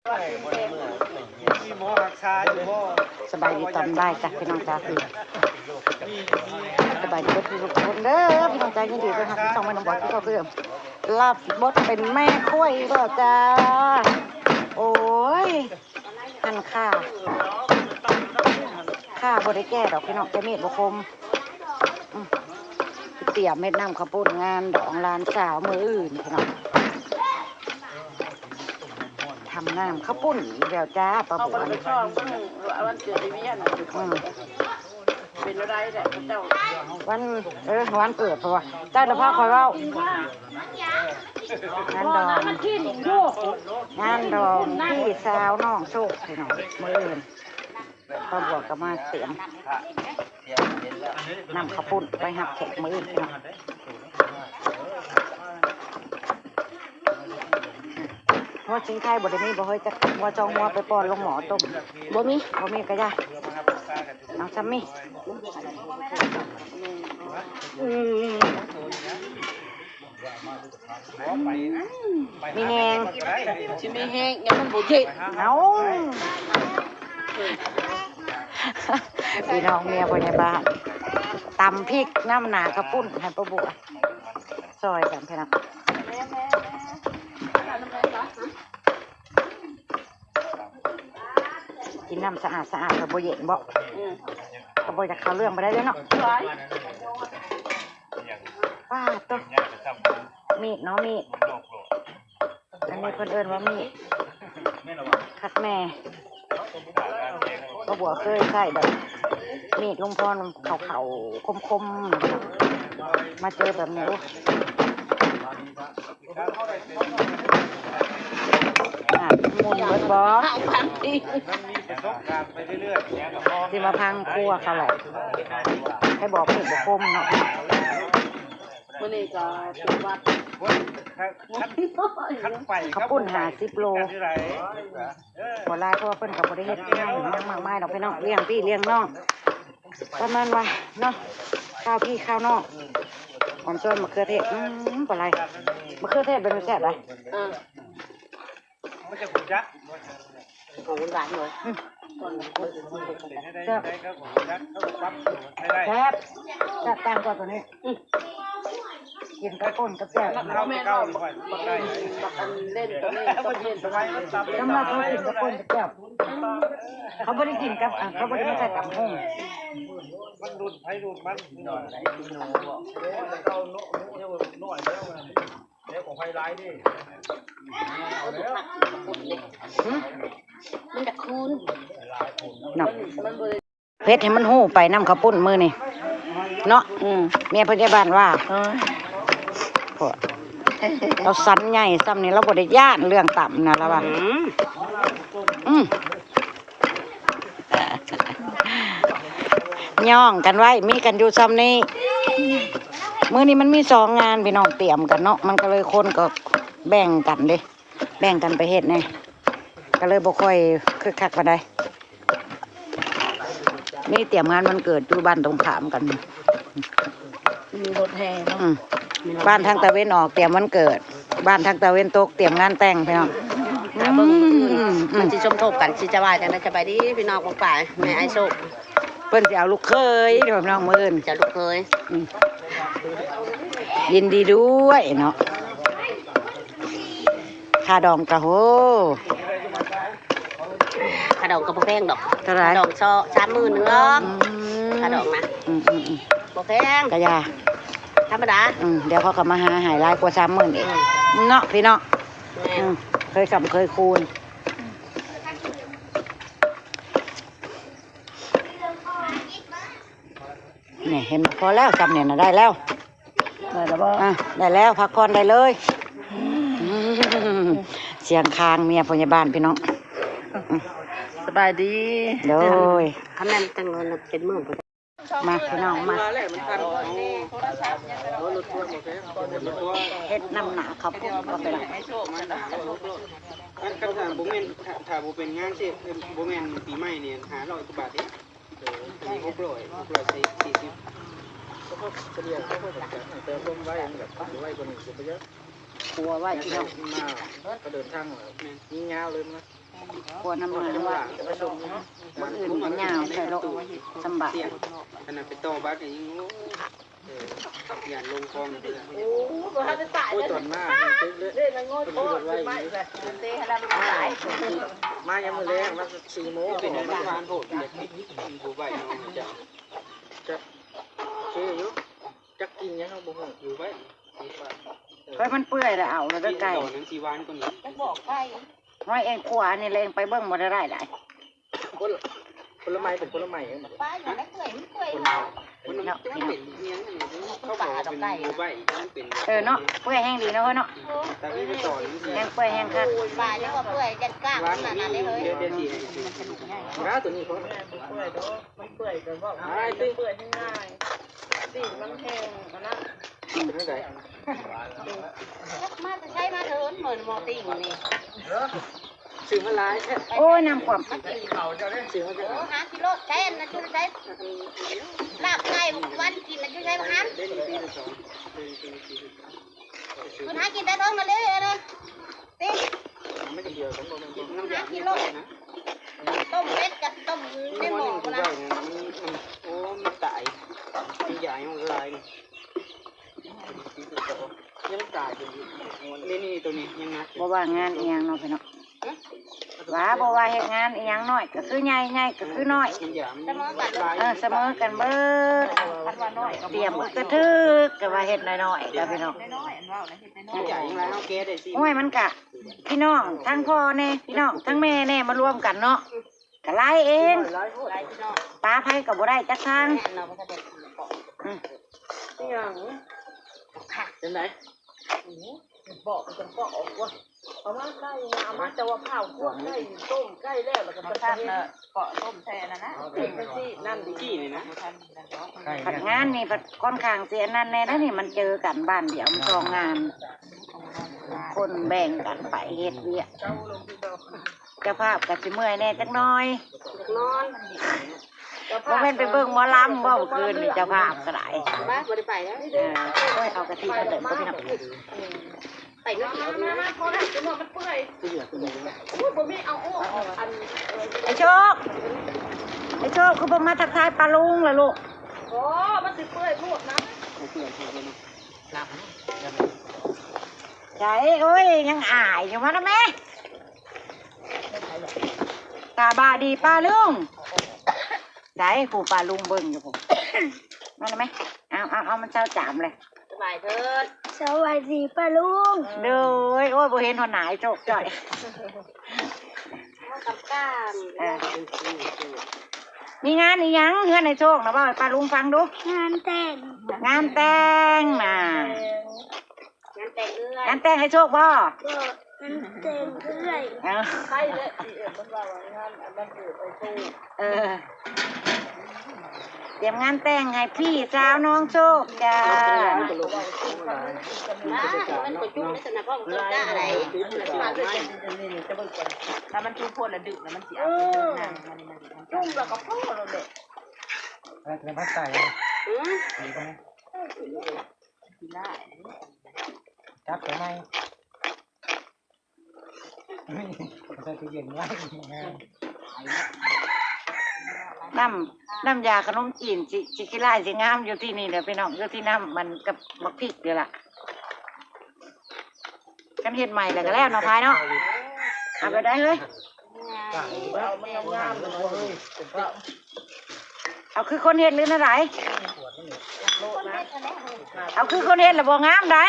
มีหมอหักชาอยู่บ่สบายดีตอนบ่ายจ้ะพี่น้องจ้าคือสบายดีทุกคนเด้อพี่น้องจ้ายินดีด้วยค่ะที่ช่องแม่น้องบอยที่เขาคือรับบทเป็นแม่คุ้ยก็จ้าโอ้ยหันค่าบริแก้ดอกพี่น้องจะเม็ดบคมเตี่ยเม็ดน้ำข้าวปุ้นงานดองลานสาวมืออื่นพี่น้องทำน้ำข้าวปุ้นเดี๋ยวจ้าประบวนวันเกิดไอ้เมียน่ะเป็นอะไรแหละเจ้าวันเกิดเพราะว่าเจ้าเดี๋ยวพ่อคอยเล่างานดองพี่สาวน้องโชคพี่น้องมืออื่นประบวกก็มาเตรียมนำข้าวปุ้นไปหักแขกมืออื่นพี่น้องว่าชิ้นไข่บดมีบ่เฮ้ยจะว่าจองว่าไปป้อนลงหมอต้มบ่มีก็ได้น้องซัมมี่มีแหงชิมีแห้งยังมันบุจิเอาพี่น้องเมียบนในบ้านตำพริกน้ำหนากระปุ้นให้ป้าบัวซอยกันพี่น้องกินน้ำสะอาดกับโบเย็นบ่กับโบจากเขาเรื่องไปได้เลยเนาะป้าตัวมีดเนาะมีดอันนี้เพิ่นเอิ้นว่ามีดคักแม่ก็บัวเคยใส่แบบมีดลุงพรเขาคมมาเจอแบบนี้มุนเบิดบอที่มาพังครัวเขาแหละให้บอกมีดบกคมเนาะวันนี้ก็เป็นวัดเขาปุ้น50 โลพอไล่เพราะว่าเพิ่นกับบริเฮ็ดง่ายมากมายดอกพี่น้องเลี้ยงพี่เลี้ยงน้องประมาณว่าเนาะข้าวพี่ข้าวน้องหอมต้นมะเขือเทศปลาไหลมะเขือเทศเป็นแซ่บไรมันจะขุ่นจักโอ้หลานเลยแซ่บต่างกว่าตัวนี้กินกระปุ้นกระแซ่บเขาไม่เข้าบักเล่นตัวนี้ต้องเล่นตัวนี้สำหรับเขากินกระปุ้นกระแซ่บเขาไม่ได้กินกับเขาไม่ได้มาใส่กับห้องมันดูดให้ดูดมันเดี๋ยวของไฟไลท์ดิมันจะคูนเพชรให้มันหูไปน้ำข้าวปุ้นมือนี่เนาะเมียพยาบาลว่าเราสันใหญ่ซ้ำนี่เราบริย่านเรื่องต่ำนะเราว่าย่องกันไว้มีกันอยู่ซ้ำนี้มื้อนี้มันมี2 งานพี่น้องเตรียมกันเนาะมันก็เลยคนก็แบ่งกันเด้แบ่งกันไปเฮ็ดแน่ก็เลยบ่ค่อยคึกคักปานใดนี่เตรียมงานมันเกิดอยู่บ้านตรงขามกันมีรถแห่เนาะบ้านทางตะเวนออกเตรียมวันเกิดบ้านทางตะเวนตกเตรียมงานแต่งพี่น้องมันสิชมทบกันสิจะว่าจังได๋จะไปดิพี่น้องของฝ่ายแม่ไอ้โชคเพิ่นสิเอาลูกเคยพี่น้องมื้ออื่นจะลูกเคยยินดีด้วยเนาะค่าดองกะโหค่าดองก็บ่แพงดอกเท่าไหร่ดอกซอ30,000นึงดอกค่าดองนะบ่แพงกะยาธรรมดาเดี๋ยวเขาก็มาหาหายหลายกว่า30,000เองเนาะพี่เนาะเคยเคยคูณนี่เห็นพอแล้วจำเนี่ยนะได้แล้วได้แล้วพักผ่อนได้เลยเสียงคางเมียพยาบาลพี่น้องสบายดีเลยคะแนนจังเงินเป็นหมื่นมาพี่น้องมาเฮ็ดน้ำหนาเขาพูดก็ไปละกันถามบุ้งเงินถ้าบุเป็นงานสิบุ้งเงินปีใหม่เนี่ย500 กว่าบาทนี่มี640ก็เฉลี่ยเขาก็จะเติมลมไว้แบบไว้คนหนึ่งจะไปเยอะ กลัวไว้ที่เรามาก็เดินทางมีเงาเลยมั้ย กลัวน้ำมันว่ามันอื่นมันยาวใส่โลสำบาย ขนาดไปต่อบัสอย่างนี้อย่าลงคลองเลย โอ้บ่ทันได้ตาย โอ้ย เลย ตอนมาก เล่นมันโง่โคตรไม่เลยเตะให้เราไม่ตาย มายังมือแรงมา4 โมงเป็นอะไรบ้านโผล่เด็กผู้ใบน้องจะเชื่ออยู่จักกินยังเขาบ่ฮู้อยู่ไว้ เฮ้ยมันเปื่อยแล้วเอาแล้วก็ไก่ ต่อนั้นสีวานก็นี้ จะบอกใคร น้อยเองขวานี่เลงไปเบิ้งบ่ได้ได้ ผลไม้เป็นผลไม้ ป้าอย่างนั้นเปื่อยมันเปื่อยเรา มันเป็นเงี้ยเขาบอกเป็นผู้ใบมันเป็น เนาะเปื่อยแห้งดีเนาะเนาะ แต่พี่ไปต่อนี้ แห้งเปื่อยแห้งคัก ป้าเนี่ยว่าเปื่อยจัดก้าง ร้าน ขนาด นี้ นั้นเลย เดี๋ยวดีร้านตัวนี้เขา มันเปื่อยแต่ว่าเปื่อยง่ายสีมันแห้งมันนะ เป็นยังไง มาจะใช้มาเถินเหมือนมอติ่งนี่ ซื้อมาหลาย โอ้ยน้ำความ มันกิน ซื้อมาจะ 5 กิโลใช้นะช่วยใช้ลาบไก่วันกินนะช่วยใช้มา5 ได้ปีละ2 คุณหากินได้ท้องมาเลยนะติ ไม่กันเดียวกันบ่มันน้ำยานะ ต้มเป็ดกับต้มในหม้อ มัน นะ โอ้มันตายมันใหญ่มันลายยังตายอยู่นี่ตัวนี้ยังนัด บ่ว่างานอีหยังเนาะพี่เนาะว่าบ่ว่าเฮ็ดงานอีหยังน้อยก็คือใหญ่ใหญ่ก็คือน้อย มันหยาม เสมอกันเบิดเตรียมกระทึกก็ว่าเฮ็ดน้อยๆจ้ะพี่น้อง มันใหญ่ยังไรเอาแก้ได้สิ โอ้ยมันกะพี่น้องทั้งพ่อแน่พี่น้องทั้งแม่แน่มารวมกันเนาะก็ไล่เองปลาไผก็บ่ได้จักทาง เป็นไหน บอกจะเกาะออกว่าเอามาใกล้เอามาจะว่าข้าวคั่วใกล้ต้มใกล้แล้วแล้วก็มาทำเกาะต้มแทนนะติดไปสินั่นดิ ขี้นี่นะ ผัดงานนี่ผัดค่อนข้างเสียนั่นแน่นะนี่มันเจอกันบ้านเดียวมันจองงาน คนแบ่งกันไปเฮ็ดเวียกเจ้าภาพก็สิเมื่อยแน่จักหน้อย นอน บ่แม่นไปเบิ่งหมอลำบ่เมื่อคืนนี่เจ้าภาพก็ได้ บ้าบริไปแล้ว โอ้ยเอากะทิมาเติมก็พี่น้อง ไปนอนมาพอแล้วจะนอนมันเปื่อย ตัวใหญ่ตัวใหญ่ พูดผมไม่เอาอัน ไอ้โชคคือบ่มาทักทายปลาลุงล่ะลูก โอ้มันสิเปื่อยพูดนะ เปลี่ยนตัวนี้หลับ ใจเอ้ยยังอายอยู่มาแล้วแม่ตาบาดีปลาลุงใจผู้ปลาลุงเบิ่งอยู่ผมมาแล้วไหมเอามันเจ้าจามเลย สบายเถิด สวัสดีป้าลุง เด้อโอ้ยบ่เห็นหัวหนายโจกจ่อย กับก้าน มีงานอีหยังเฮือนในโชคนะบ่ให้ปลาลุงฟังดู งานแต่ง งานแต่งน่ะ งานแต่งเอื้อย งานแต่งให้โชคบ่ ก็งานแต่งเรื่อย ใครเลยมันว่างานมันเกิดไปสู้ เตรียมงานแต่งให้พี่สาวน้องโชคจ้า นะมันก็จุ่มในสนามพ่อมันได้อะไรมาด้วยถ้ามันจุ่มพ่นแล้วดึกแล้วมันเสียจุ่มแล้วก็พ่อเราเด็ก แต่พัดใส่ดีไหมจับไปไหมใส่ตู้เย็นไว้ น้ำยาขนมจีนสิกิไลสิงามอยู่ที่นี่เดี๋ยวพี่น้องอยู่ที่น้ำมันกับบักพริกเดี๋ยวล่ะกันเฮ็ดใหม่แล้วก็แล้วเนาะพายเนาะเอาไปได้เลยเอาคือคนเฮ็ดหรืออะไรเอาคือคนเฮ็ดแล้วบ่งามได้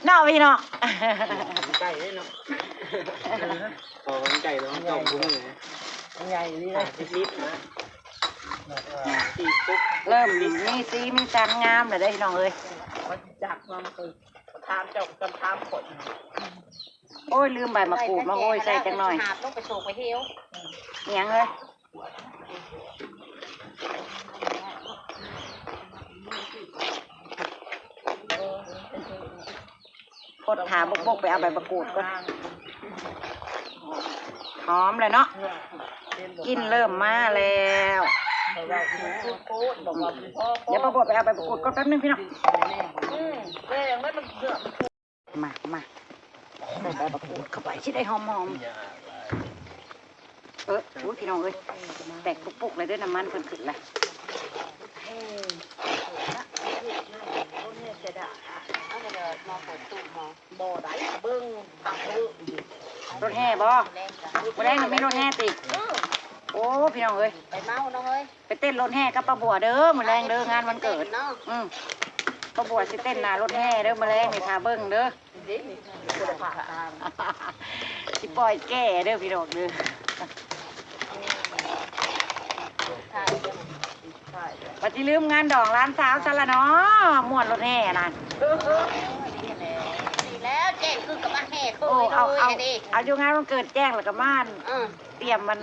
เนาะพี่เนาะ ไก่เลยเนาะพอไก่แล้วเก่าบุ้งเลยใหญ่เลยลิบนะตีปุ๊บ เริ่มมีสีมีสันงามเลยได้พี่น้องเอ้ย จากมันคือทามเจ้ากันทามขน โอ้ยลืมใบมะกรูดมาโอ้ยใส่จังหน่อย หาบต้องไปโศกไปเที่ยว เหียงเลยพดหาบกไปเอาใบมะกรูดก่อนหอมเลยเนาะกินเริ่มมาแล้วเดี๋ยวพอไปเอาใบมะกรูดก่อนแป๊บนึงพี่น้องมา ใส่ใบมะกรูดเข้าไปสิได้หอมอุ้ยพี่น้องเอ้ยแตกปุกๆเลยด้วยน้ำมันเพิ่นขึ้นเลย บ่ได้เบิ่งตักเบิ่ง รถแห่บ่บ่ได้มันมีรถแห่ติโอ้พี่น้องเอ้ย ไปเมาน้องเอ้ย ไปเต้นรถแห่กับป้าบัวเด้อมื้อแรงเด้องานวันเกิด เนาะ ป้าบัวสิเต้นหน้ารถแห่เด้อมื้อแรงนี่ค่ะเบิ่งเด้อ เด็กนี่คนผ่าตาม สิปล่อยแก่เด้อพี่น้องเด้อ ใช่ใช่ บัดสิลืมงานดองร้านสาวซะละเนาะม่วนรถแห่นั่น ดีแล้วเจ๊คือกับมาแห่คือ โอ้ เอา เอาอยู่งานวันเกิดแจ้งแล้วก็มาเตรียมมัน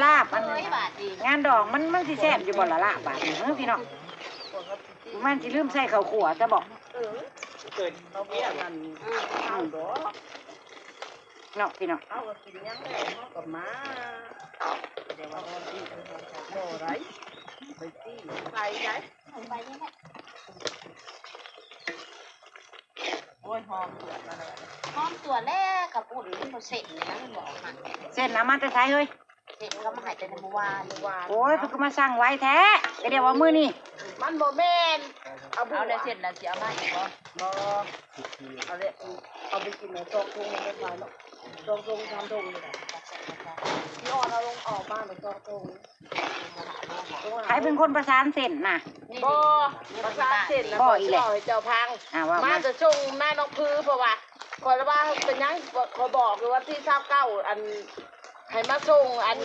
ลาบมัน บาทดี งานดองมันสิแซ่บอยู่บ่ล่ะลาบบาดนี้พี่น้องมันสิลืมใส่ข้าวขัวจะบอก เกิด เขาเบี้ยกันเอาดอก เนาะพี่น้อง เอาก็กินยังได้เขากับมาเดี๋ยวว่าบ่ไรไปจี้ไปไหนไปนี่แหละโอ้ยหอมตัวแรกกับปุ่นที่เขาเสร็จเลยนะมันบอกมัน เส้นน้ำมันจะใช้เฮ้ย เสร็จก็มาหายใจในเมื่อวาน โอ้ยเพิ่นก็มาสั่งไว้แท้ก็เดี๋ยวว่ามื้อนี้ มันโมเมนเอาได้เสร็จแล้วเสียมาอีกบ่เอาเลยเอาไปกินในซอกทุ่งไม่พายหรอกซอกทุ่งทำทุ่งนี่แหละที่อ่อนเอาลงออกบ้านในซอกทุ่ง ใครเป็นคนประสานเส้นน่ะ บ่ประสานเสร็จแล้วบ่อีกแล้วเจ้าพัง ว่า มาจะชงแม่น้องพื้เพราะว่าคอยว่าเป็นยังขอบอกเลยว่าที่29อันให้มาส่งอัน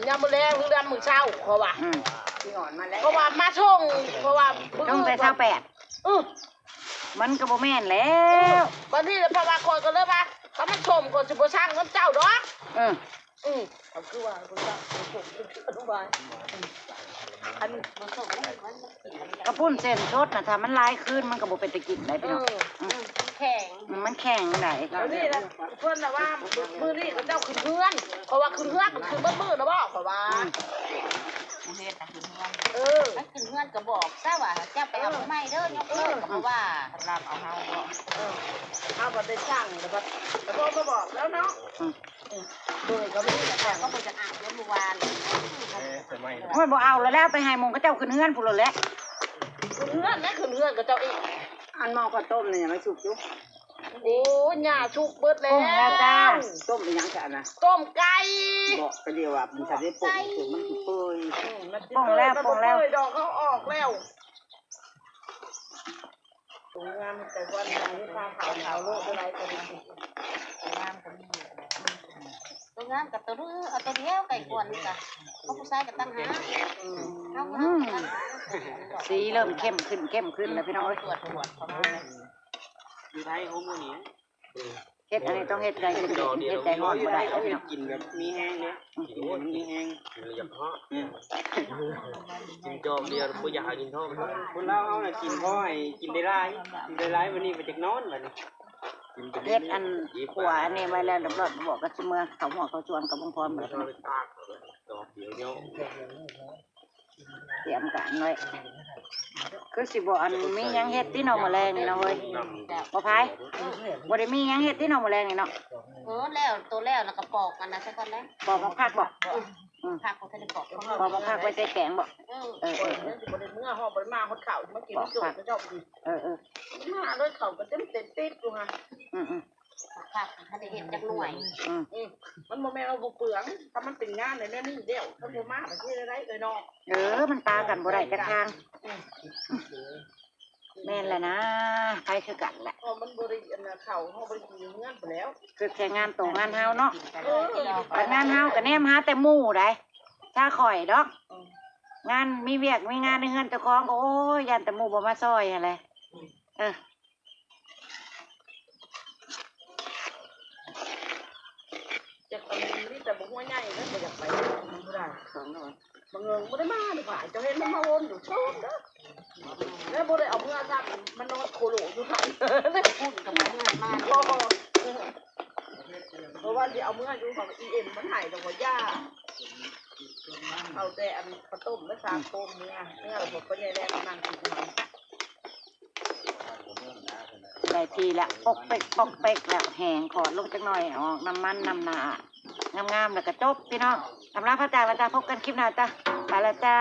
ยามมื้อแลงหรือดำมื้อเช้าเพราะว่าเพราะว่ามาส่งเพราะว่า ต้องแต่28มันก็บ่แม่นแล้ว วันนี้เพราะว่าคนก็เลยว่าถ้ามันชมคนสิบ่สร้างเงินเจ้าดอกก็คือว่าคนสร้างผมอนุบาลอันมันส่งมัน กระปุ้นเส้นสดน่ะถ้ามันลายขึ้นมันก็บ่เป็นตะกินได้พี่น้อง แข็ง มันแข็งได้ แล้วนี่นะเพื่อนนะว่ามือนี่เจ้าขึ้นเพื่อนเพราะว่าขึ้นเพื่อนขึ้นเบิ้ลมือนะบอกเพราะว่าเฮ็ดนะขึ้นเพื่อนถ้าขึ้นเพื่อนก็บอกซะว่าเจ้าไปเอาไม้เด้อยกเลิกก็เพราะว่ารับเอาเฮาบ่เอาบ่ได้สั่งแล้วก็บอกแล้วเนาะโดยก็ไม่ได้แต่ก็บ่จะอาบแล้วเมื่อวาน โอ้ยบ่เอาแล้วไปให้หมงเขาเจ้าขึ้นเฮือนพุ่นแล้วแหละ ขึ้นเพื่อนนะขึ้นเพื่อนก็เจ้าอีก อันหม้อข้าวต้มนี่ไม่สุกอยู่ โอ้ยหญ้าชุกเบิดแล้ว ต้มอีหยังกันนะ ต้มไก่ บอกก็เดียวว่ามันจะได้ปลูกมันสิเปื่อย ป่องแล้วดอกเขาออกแล้วตรงงานแต่วันนี้ข้าวขาวโลกอะไรกันงานกันตัวงานกับตัวรื้อเอาตัวเดียวไก่กวนจ้ะเขาผู้ชายกับตั้งหาสีเริ่มเข้มขึ้นแล้วพี่น้องเอ้ย ตรวจประมาณ อยู่ไทยโฮมโมนี้ เฮ็ดอันนี้ต้องเฮ็ดใจเฮ็ดใจร้อนบ่ได้พี่น้อง กินแบบมีแห้งเนี่ยกินมีแห้ง อยากเพาะกินจอมเดียวไม่อยากกินท่อม คนเราเอาน่ะกินเพราะให้กินได้ร้ายวันนี้ไปจากนอนบัดนี้ เฮ็ดอันขัวอันนี้ไว้แล้วเรียบร้อยบอกก็สิเมื่อเขาหัวเขาชวนกับบ่พร้อมแล้ว ท่อเป็นตากจอมเดียวเนาะ เตรียมกันไว้คือสิบ่อันมีหยังเฮ็ดที่เนาะมื้อแลงนี่เนาะเว้ยบ่พายบ่ได้มีหยังเฮ็ดที่เนาะมื้อแลงนี่เนาะ แล้วตัวแล้วแล้วก็ปอกกันนะใช่ก่อนนะ บอกมาพักบ่ ผักก็จะได้ปอก บอกมาพักไว้ใส่แกงบ่ เมื่อหอบบริมาหอดเข่าเมื่อกี้มันจุกจะจบดี มาด้วยเขาก็เต็มติดอยู่ฮะผักถ้าได้เห็นจากหน่วยมันโมแม่เอาบุเปลืองถ้ามันเป็นงานเลยนี่เดียวถ้าโมมาแบบที่ไรเลยเนาะ มันปากันบ่ได้จักทางแม่นแหละนะไปคือกันแหละ พอมันบริเข่าเขาบริกินเงื่อนไปแล้ว คือแค่งานโตงานเฮาเนาะงานเฮาก็แนมหาแต่หมู่ได้ถ้าข่อยดอกงานมีเวียกมีงานในเฮือนเจ้าของโอ้ยยันแต่หมู่บ่มาซอยอะไรจากตอนนี้แต่บุหัวใหญ่แล้วไม่อยากไปไม่ได้บางเงินไม่ได้มาดีกว่าจะเห็นมันมาวนอยู่ชอบเด้อแล้วบ่ได้เอาเมื่อซักมันนอนโคโลอยู่ไทยได้พูดกับมันมาเพราะว่าที่เอาเมื่ออยู่ของEMมันหายตรงว่าย่าเอาแต่อันข้าวต้มและสาโต้มเนื้อเราบอกก็ใหญ่แรงนั่งกินมัน ได้ทีแล้วปกเป๊กปกเป๊กแล้วแหงขอดลงจักหน่อยออกน้ำมันน้ำหนางามๆแล้วก็จบพี่น้องสำหรับพระจากแล้วจ้าพบกันคลิปหน้าจ้าไปแล้วจ้า